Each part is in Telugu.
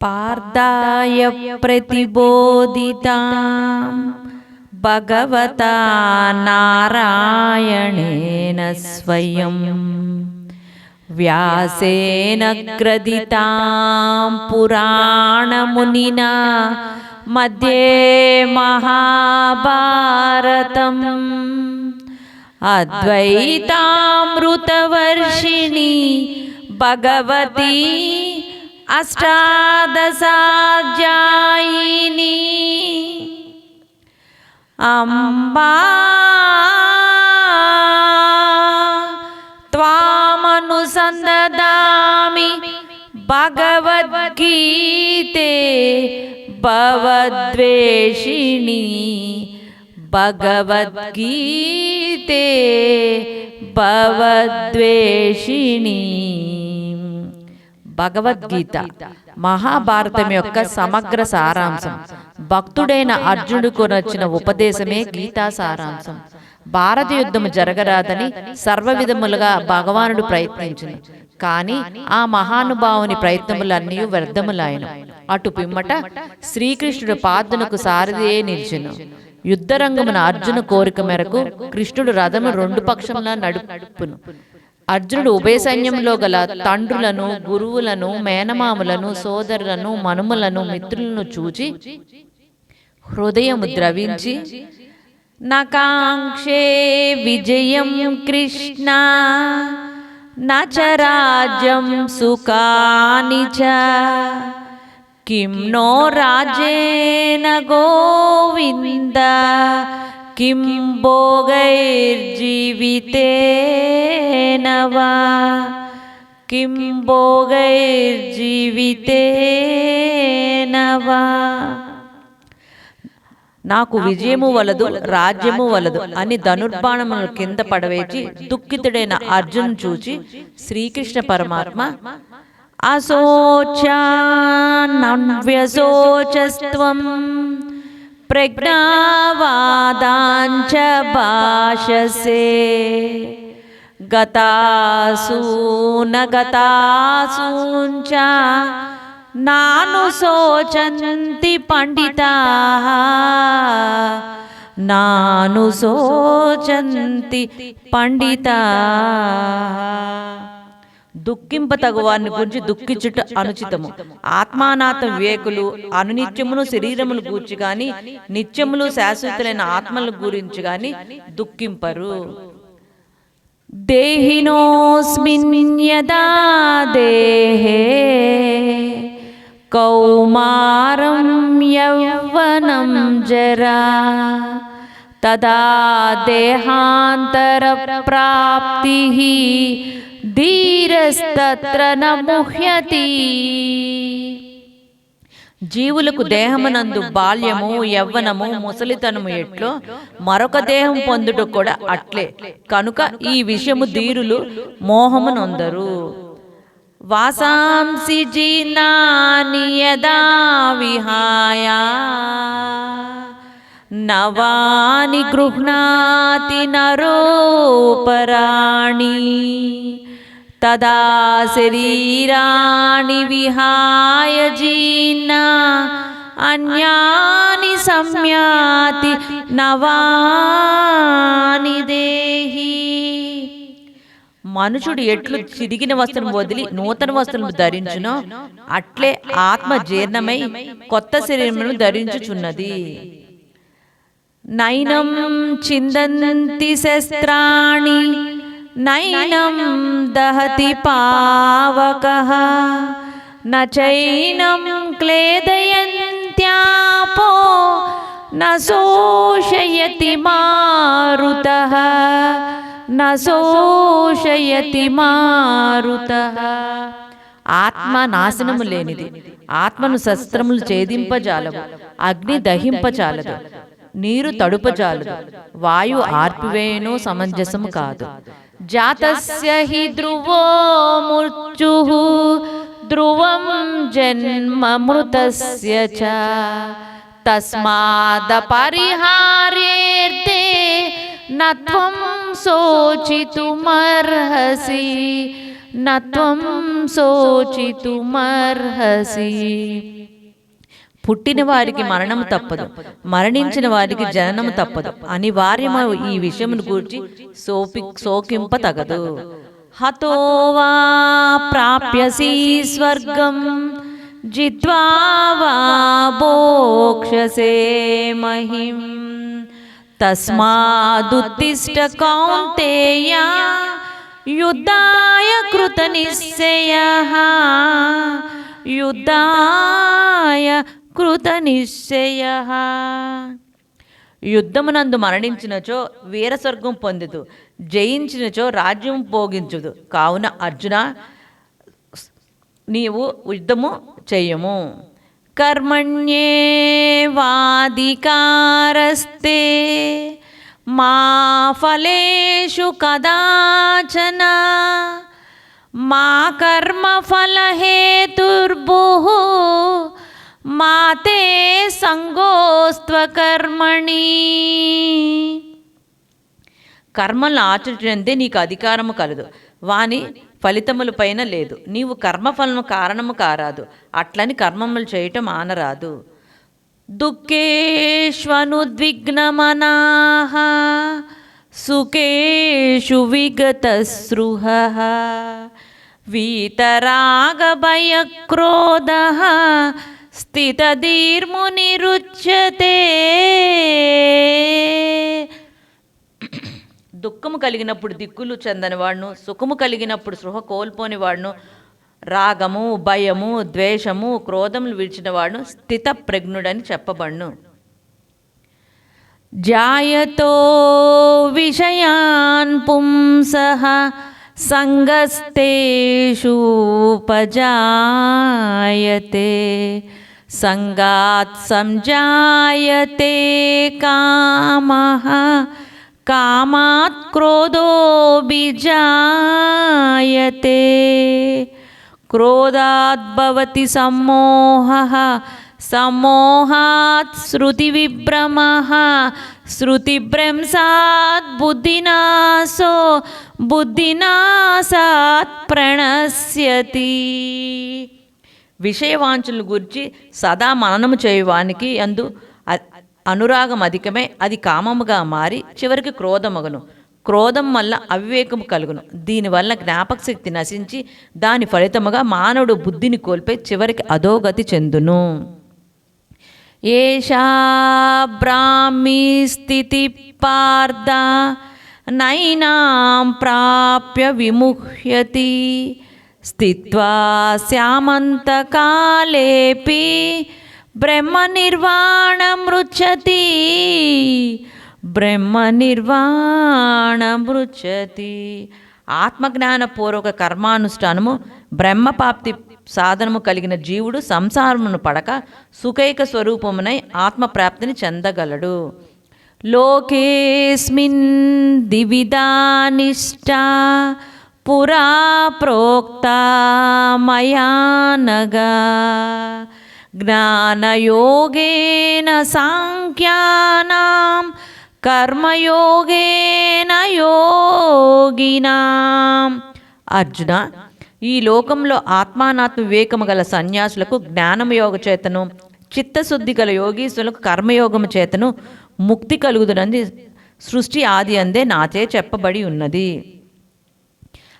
పార్థాయ ప్రతిబోధితాం భగవతా నారాయణేన స్వయం వ్యాసేన గ్రథితాం పురాణమునినా మధ్యే మహాభారతం అద్వైతామృతవర్షిణి భగవతి అష్టాదశాధ్యాయిని అంబా త్వామనుసందదామి భగవద్గీతే భవద్వేషిణి భగవద్గీతే భవద్వేషిణి. భగవద్గీత మహాభారతం యొక్క సమగ్ర సారాంశం. భక్తుడైన అర్జునుడికి నచ్చిన ఉపదేశమే గీతా సారాంశం. భారత యుద్ధము జరగరాదని సర్వ విధములుగా భగవానుడు ప్రయత్నించింది. కానీ ఆ మహానుభావుని ప్రయత్నములన్నీ వ్యర్థములాయన. అటు పిమ్మట శ్రీకృష్ణుడు పార్థునకు సారథియే నిలిచెను. యుద్ధరంగమున అర్జును కోరిక మేరకు కృష్ణుడు రథము రెండు పక్షములా నడుపును. అర్జునుడు ఉభయ సైన్యంలో గల తండ్రులను, గురువులను, మేనమాములను, సోదరులను, మనుమలను, మిత్రులను చూచి హృదయము ద్రవించి నకాంక్షే విజయం కృష్ణ నచ రాజ్యం సుఖాని చ కిం నో రాజేన గోవింద కిం భోగైర్జీవితేన వా కిం భోగైర్జీవితేన వా. నాకు విజయము వలదు, రాజ్యము వలదు అని ధనుర్బాణమును కింద పడవేచి దుఃఖితుడైన అర్జును చూచి శ్రీకృష్ణ పరమాత్మ అశోచాన్వ్యశోచస్త్వం ప్రజ్ఞావాదాంచ భాషసే గతాసూన గతాసూంచ నాను శోచంతి పండితాః నాను శోచంతి పండితాః. దుఃఖింపతగు వారిని గురించి దుఃఖించుట అనుచితము. ఆత్మానాథ వివేకులు అనునిత్యమును శరీరములు గూర్చి గాని నిత్యములు శాశ్వతులైన ఆత్మల గురించి గాని దుఃఖింపరు. దేహినోస్మిన్ యదా దేహే కౌమారం యౌవనం జరా తదా దేహాంతర ప్రాప్తిః ధీరస్తత్ర న ముహ్యతి. జీవులకు దేహమునందు బాల్యము, యవ్వనము, ముసలితనము ఎట్లో మరొక దేహం పొందుట కూడా అట్లే. కనుక ఈ విషయము ధీరులు మోహమునొందరు. వాసాంసి జీర్ణాని యదా విహాయ నవాని గృహ్ణాతి నరోపరాణి తదా శరీరాణి విహాయ జీర్ణా అన్యాని సంయాతి నవాని దేహి. మనుషుడు ఎట్లు చిరిగిన వస్త్రం వదిలి నూతన వస్త్రము ధరించునో అట్లే ఆత్మ జీర్ణమై కొత్త శరీరమును ధరించుచున్నది. నైనం చిందంతి శస్త్రాణి నైనం దహతి పావకః నచైనం క్లేదయంత్యాపో న శోషయతి మారుతః న శోషయతి మారుతః. ఆత్మ నాశనము లేనిది. ఆత్మను శస్త్రములు ఛేదింపజాలవు, అగ్ని దహింపజాలదు, నీరు తడుపజాలదు, వాయు ఆర్పివేయను సమంజసము కాదు. జాతస్య హి ధ్రువో మృత్యుః ధ్రువం జన్మ మృతస్య చ తస్మాదపరిహార్యేర్థే నత్వం శోచితుమర్హసి నత్వం శోచితుమర్హసి. పుట్టిన వారికి మరణము తప్పదు, మరణించిన వారికి జననము తప్పదు. అనివార్యము ఈ విషయమును గూర్చి శోకింప తగదు. హతోవా ప్రాప్యసి స్వర్గం జిత్వా వా భోక్ష్యసే మహిం తస్మాదుత్తిష్ట కౌంతేయ యుద్ధాయ కృతనిశ్చయః యుద్ధాయ కృతనిశ్చయః. యుద్ధమునందు మరణించినచో వీరస్వర్గం పొందుదు, జయించినచో రాజ్యం భోగించుదు. కావున అర్జున, నీవు యుద్ధము చెయ్యము. కర్మణ్యేవాధికారస్తే మా ఫలేషు కదాచన మా కర్మఫలహేతుర్భుః మా తే సంగోస్త్వకర్మణి. కర్మలను ఆచరించే నీకు అధికారము కలదు, వాని ఫలితముల పైన లేదు. నీవు కర్మఫలము కారణము కారాదు, అట్లని కర్మములు చేయటం ఆనరాదు. దుఃఖేష్వనుద్విగ్నమనాః సుఖేషు విగతస్పృహః వీతరాగభయక్రోధః స్థితధీర్మునిరుచ్యతే. దుఃఖము కలిగినప్పుడు దిక్కులు చెందనివాడును, సుఖము కలిగినప్పుడు సృహ కోల్పోని వాడును, రాగము భయము ద్వేషము క్రోధములు విడిచిన వాడును స్థిత ప్రజ్ఞుడని చెప్పబడును. జాయతో విషయాన్ పుంసః సంగస్తేషూపజాయతే సంగాత్ సంజాయతే కామః కామాత్ క్రోధోభిజాయతే క్రోధాత్ భవతి సమ్మోహః సమ్మోహాత్ శృతివిభ్రమః శృతిభ్రంశాత్ బుద్ధినాశో బుద్ధినాశాత్ ప్రణశ్యతి. విషయవాంఛల గురించి సదా మననము చేయువానికి అందు అనురాగం అధికమే, అది కామముగా మారి చివరికి క్రోధమగును. క్రోధం వల్ల అవివేకము కలుగును. దీనివల్ల జ్ఞాపక శక్తి నశించి దాని ఫలితముగా మానవుడు బుద్ధిని కోల్పోయి చివరికి అధోగతి చెందును. ఏషా బ్రాహ్మీ స్థితి పార్థ నైనాం ప్రాప్య విముహ్యతి స్థిత్వా స్యామంతకాలేపి బ్రహ్మ నిర్వాణమృచ్చతి బ్రహ్మ నిర్వాణమృచ్చతి. ఆత్మజ్ఞానపూర్వక కర్మానుష్ఠానము బ్రహ్మపాప్తి సాధనము కలిగిన జీవుడు సంసారమును పడక సుఖైక స్వరూపమునై ఆత్మప్రాప్తిని చెందగలడు. లోకేస్మిన్ దివిధానిష్టా పురా ప్రోక్త మయా నగా జ్ఞానయోగేన సాంఖ్యానాం కర్మయోగేన యోగినాం. అర్జున, ఈ లోకంలో ఆత్మానాత్మ వివేకము గల సన్యాసులకు జ్ఞానము యోగ చేతను, చిత్తశుద్ధి గల యోగీశ్వరులకు కర్మయోగము చేతను ముక్తి కలుగుదునని సృష్టి ఆది అందే నాచే చెప్పబడి ఉన్నది.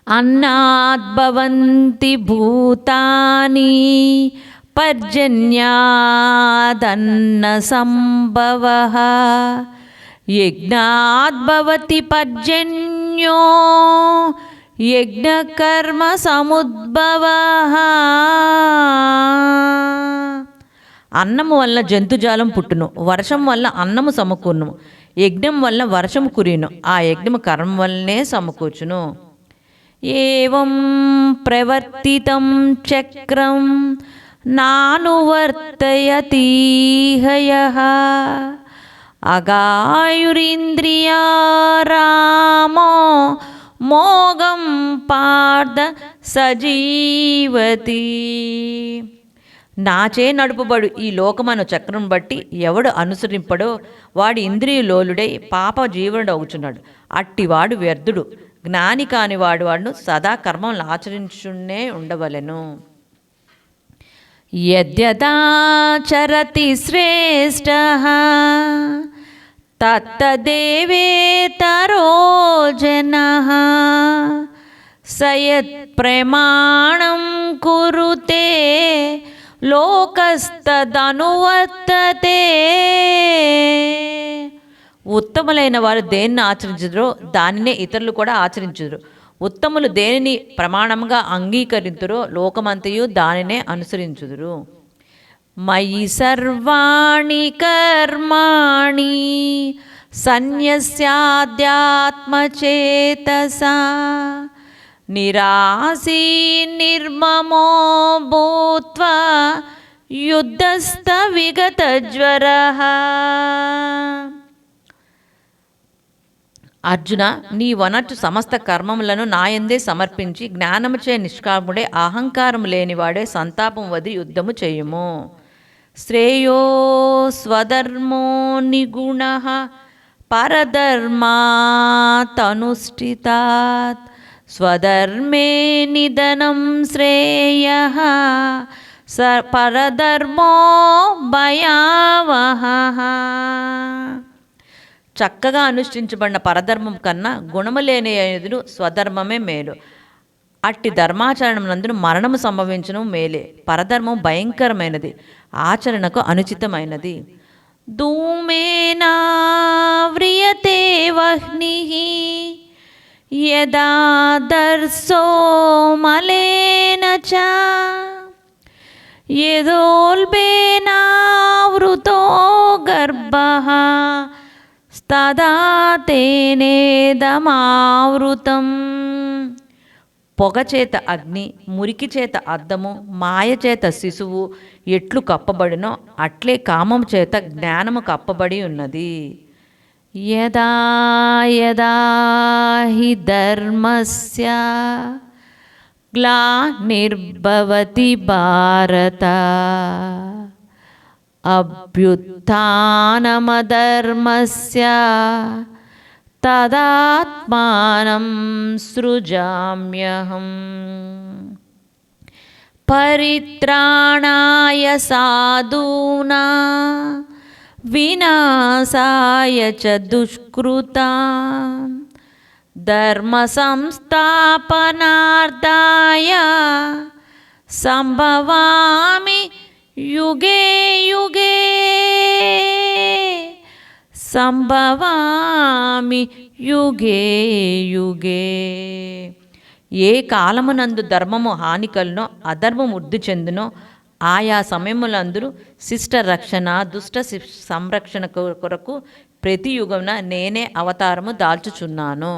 అన్నాద్భవంతి భూతాని పర్జన్యాదన్న సంభవః యజ్ఞాద్భవతి పర్జన్యో యజ్ఞకర్మ సముద్భవః. అన్నము వల్ల జంతుజాలం పుట్టును, వర్షం వల్ల అన్నము సమకూర్ను, యజ్ఞం వల్ల వర్షము కురియును, ఆ యజ్ఞము కర్మ వల్లనే సమకూర్చును. ఏవం ప్రవర్తితం చక్రం నానువర్తయతీహయః అగాయురింద్రియారామో మోగం పార్థ సజీవతి. నాచే నడుపుబడు ఈ లోకమను చక్రం బట్టి ఎవడు అనుసరింపడో వాడి ఇంద్రియలోలుడై పాప జీవనుడవుచున్నాడు. అట్టివాడు వ్యర్థుడు. జ్ఞాని కాని వాడును సదా కర్మలను ఆచరించునే ఉండవలెను. యద్యదాచరతి శ్రేష్టః తత్తదేవేతరో జనః స యత్ప్రమాణం కురుతే లోకస్తదనువర్తతే. ఉత్తములైన వారు దేన్ని ఆచరించుదురో దానినే ఇతరులు కూడా ఆచరించుదురు. ఉత్తములు దేనిని ప్రమాణంగా అంగీకరింతురో లోకమంతయు దానినే అనుసరించుదురు. మయి సర్వాణి కర్మాణి సన్యస్యాధ్యాత్మచేతసా నిరాసీ నిర్మమో భూత్వా యుద్ధస్థ విగతజ్వరః. అర్జున, నీ వనట్టు సమస్త కర్మములను నాయందే సమర్పించి జ్ఞానముచే నిష్కాముడే అహంకారము లేనివాడే సంతాపం వదిలి యుద్ధము చేయుము. శ్రేయో స్వధర్మో నిగుణః పరధర్మాతనుష్ఠితాత్ స్వధర్మే నిధనం శ్రేయః పరధర్మో భయావహః. చక్కగా అనుష్ఠించబడిన పరధర్మం కన్నా గుణము లేని ఎదురు స్వధర్మమే మేలు. అట్టి ధర్మాచరణం నందును మరణము సంభవించను మేలే. పరధర్మం భయంకరమైనది, ఆచరణకు అనుచితమైనది. ధూమేనా వ్రియతే వహ్నిః యదా దర్శో మలేన చ యదోల్బేనావృతో గర్భః తదా తేనేదమావృతం. పొగచేత అగ్ని, మురికి చేత అద్దము, మాయ చేత శిశువు ఎట్లు కప్పబడినో అట్లే కామము చేత జ్ఞానము కప్పబడి ఉన్నది. యదా యదా హి ధర్మస్య గ్లానిర్భవతి భారత అభ్యుత్థానమధర్మస్య తదాత్మానం సృజామ్యహం. పరిత్రాణాయ సాధూనాం వినాశాయ చ దుష్కృతాం ధర్మ సంస్థాపనార్థాయ సంభవామి యుగే యుగే సంభవామి యుగే యుగే. ఏ కాలమునందు ధర్మము హానికలను అధర్మం వృద్ధి చెందునో ఆయా సమయములందరూ శిష్ట రక్షణ దుష్ట సంరక్షణ కొరకు ప్రతి యుగమున నేనే అవతారము దాల్చుచున్నాను.